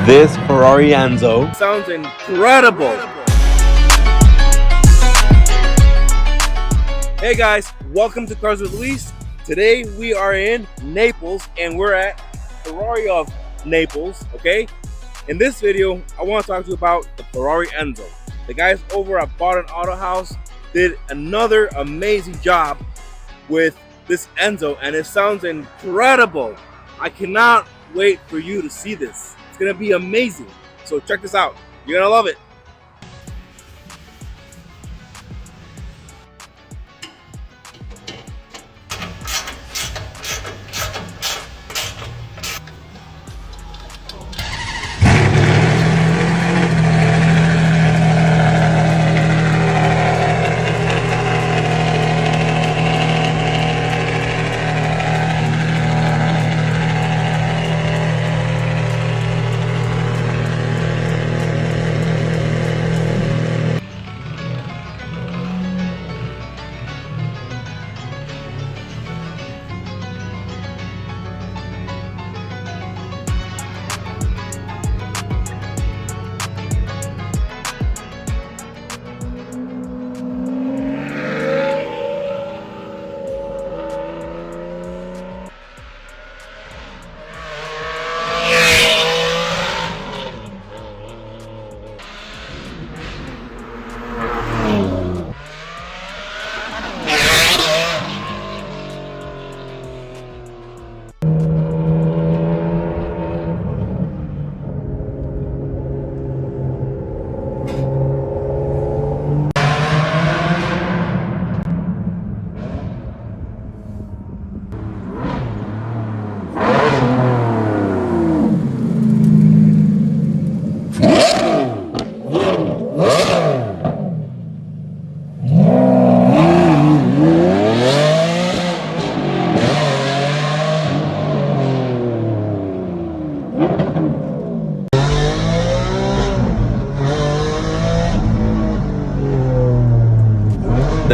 This Ferrari Enzo sounds incredible. Hey guys, welcome to Cars with Luis. Today we are in Naples and we're at Ferrari of Naples, okay? In this video, I want to talk to you about the Ferrari Enzo. The guys over at Bought Auto House did another amazing job with this Enzo and it sounds incredible. I cannot wait for you to see this. It's gonna be amazing. So check this out. You're gonna love it.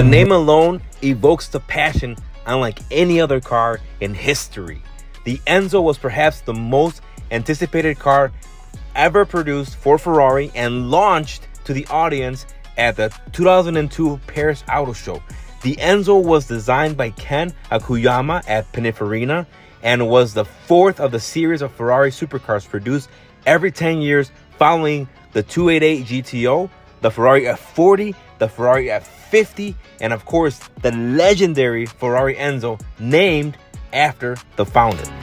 The name alone evokes the passion unlike any other car in history. The Enzo was perhaps the most anticipated car ever produced for Ferrari and launched to the audience at the 2002 Paris Auto Show. The Enzo was designed by Ken Akuyama at Pininfarina and was the fourth of the series of Ferrari supercars produced every 10 years following the 288 GTO, the Ferrari F40, the Ferrari F50, and of course the legendary Ferrari Enzo named after the founder.